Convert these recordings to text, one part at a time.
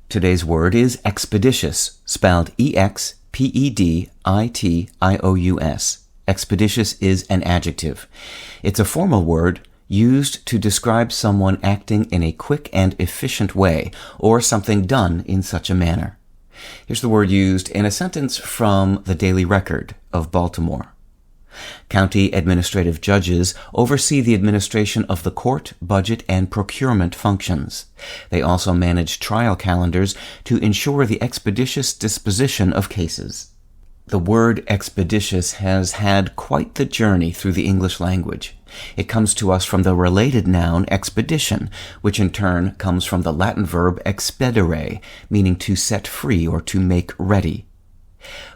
Today's word is expeditious, spelled E-X-P-E-D-I-T-I-O-U-S. Expeditious is an adjective. It's a formal word used to describe someone acting in a quick and efficient way, or something done in such a manner. Here's the word used in a sentence from the Daily Record of Baltimore. County administrative judges oversee the administration of the court, budget, and procurement functions. They also manage trial calendars to ensure the expeditious disposition of cases. The word expeditious has had quite the journey through the English language. It comes to us from the related noun expedition, which in turn comes from the Latin verb expedere, meaning to set free or to make ready.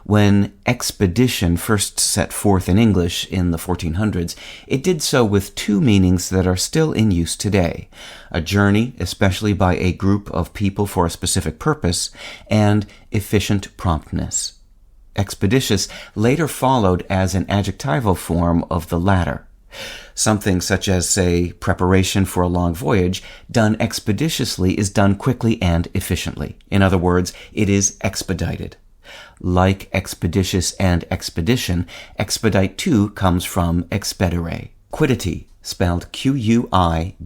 When expedition first set forth in English in the 1400s, it did so with two meanings that are still in use today: a journey, especially by a group of people for a specific purpose, and efficient promptness. Expeditious later followed as an adjectival form of the latter. Something such as, say, preparation for a long voyage done expeditiously is done quickly and efficiently. In other words, it is expedited. Like expeditious and expedition, expedite too comes from expedere. Quiddity, spelled Q-U-I-D-D-I-T-Y.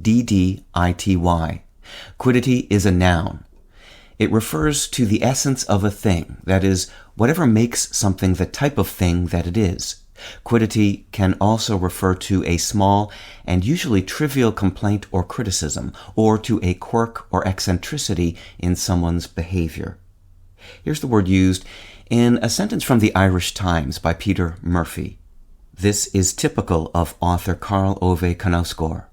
Quiddity is a noun. It refers to the essence of a thing, that is, whatever makes something the type of thing that it is. Quiddity can also refer to a small and usually trivial complaint or criticism, or to a quirk or eccentricity in someone's behavior. Here's the word used in a sentence from the Irish Times by Peter Murphy. This is typical of author Karl Ove Knausgård.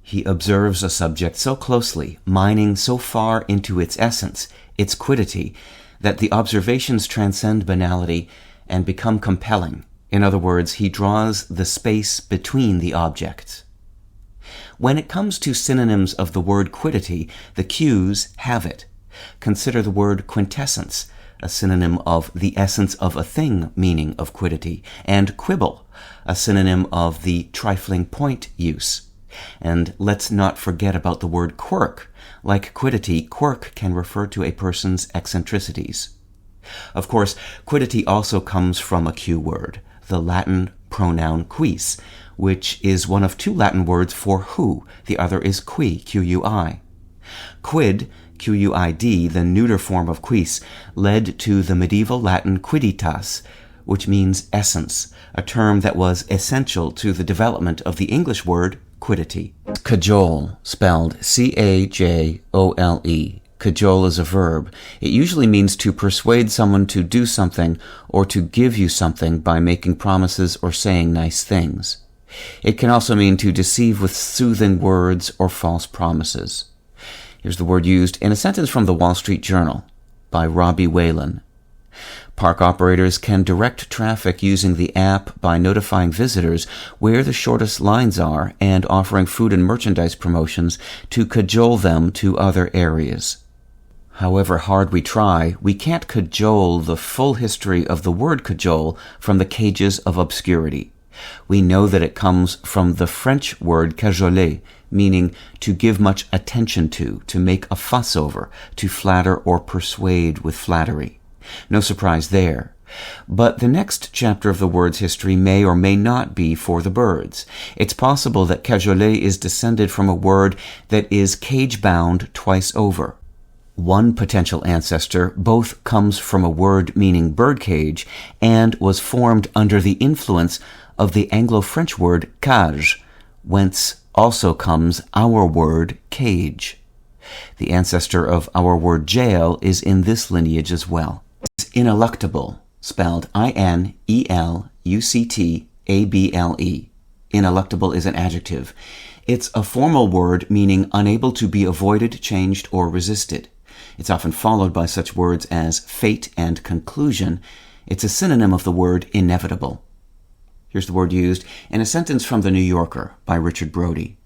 He observes a subject so closely, mining so far into its essence, its quiddity, that the observations transcend banality and become compelling. In other words, he draws the space between the objects. When it comes to synonyms of the word quiddity, the Q's have it. Consider the word quintessence, a synonym of the essence of a thing meaning of quiddity, and quibble, a synonym of the trifling point use. And let's not forget about the word quirk. Like quiddity, quirk can refer to a person's eccentricities. Of course, quiddity also comes from a Q word, the Latin pronoun quis, which is one of two Latin words for who. The other is qui, Q-U-I. Quid, Q-U-I-D, the neuter form of quis, led to the medieval Latin quidditas, which means essence, a term that was essential to the development of the English word quiddity. Cajole, spelled C-A-J-O-L-E. Cajole is a verb. It usually means to persuade someone to do something or to give you something by making promises or saying nice things. It can also mean to deceive with soothing words or false promises. Here's the word used in a sentence from the Wall Street Journal by Robbie Whalen. Park operators can direct traffic using the app by notifying visitors where the shortest lines are and offering food and merchandise promotions to cajole them to other areas. However hard we try, we can't cajole the full history of the word cajole from the cages of obscurity. We know that it comes from the French word cajoler, meaning to give much attention to make a fuss over, to flatter or persuade with flattery. No surprise there. But the next chapter of the word's history may or may not be for the birds. It's possible that Cajole is descended from a word that is cage-bound twice over. One potential ancestor both comes from a word meaning birdcage and was formed under the influence of the Anglo-French word cage, whence also comes our word cage. The ancestor of our word jail is in this lineage as well. Ineluctuble, spelled I-N-E-L-U-C-T-A-B-L-E. Ineluctuble is an adjective. It's a formal word meaning unable to be avoided, changed, or resisted. It's often followed by such words as fate and conclusion. It's a synonym of the word inevitable. Here's the word used in a sentence from The New Yorker by Richard Brody.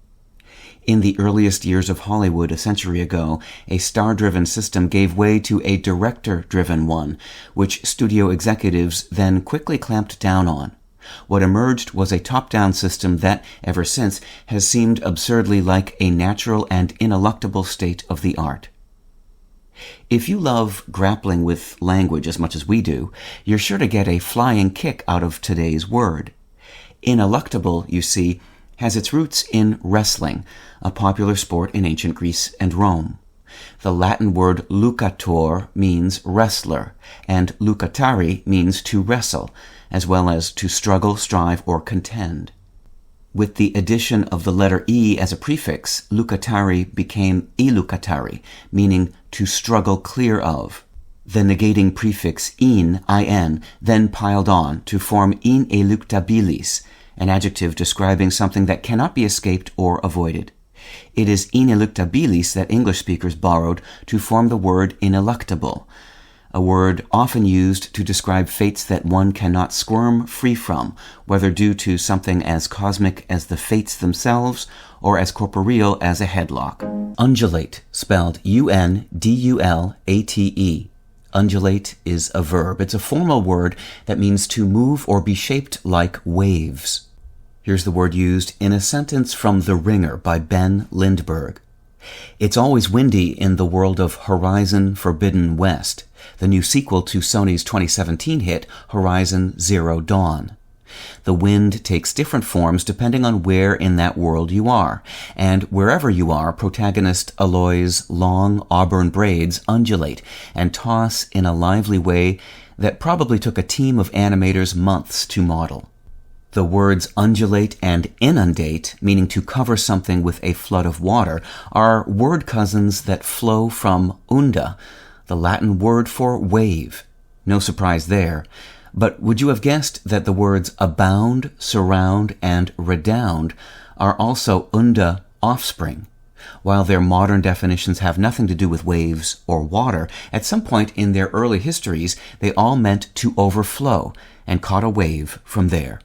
In the earliest years of Hollywood a century ago, a star-driven system gave way to a director-driven one, which studio executives then quickly clamped down on. What emerged was a top-down system that, ever since, has seemed absurdly like a natural and ineluctable state of the art. If you love grappling with language as much as we do, you're sure to get a flying kick out of today's word. Ineluctuble, you see, has its roots in wrestling, a popular sport in ancient Greece and Rome. The Latin word lucator means wrestler, and lucatari means to wrestle, as well as to struggle, strive, or contend. With the addition of the letter E as a prefix, lucatari became elucatari, meaning to struggle clear of. The negating prefix in, then piled on to form ineluctabilis, an adjective describing something that cannot be escaped or avoided. It is ineluctabilis that English speakers borrowed to form the word ineluctable, a word often used to describe fates that one cannot squirm free from, whether due to something as cosmic as the fates themselves or as corporeal as a headlock. Undulate, spelled U-N-D-U-L-A-T-E. Undulate is a verb. It's a formal word that means to move or be shaped like waves. Here's the word used in a sentence from The Ringer by Ben Lindbergh. It's always windy in the world of Horizon Forbidden West, the new sequel to Sony's 2017 hit Horizon Zero Dawn. The wind takes different forms depending on where in that world you are, and wherever you are, protagonist Aloy's long auburn braids undulate and toss in a lively way that probably took a team of animators months to model. The words undulate and inundate, meaning to cover something with a flood of water, are word cousins that flow from unda, the Latin word for wave. No surprise there. But would you have guessed that the words abound, surround, and redound are also unda offspring? While their modern definitions have nothing to do with waves or water, at some point in their early histories they all meant to overflow and caught a wave from there.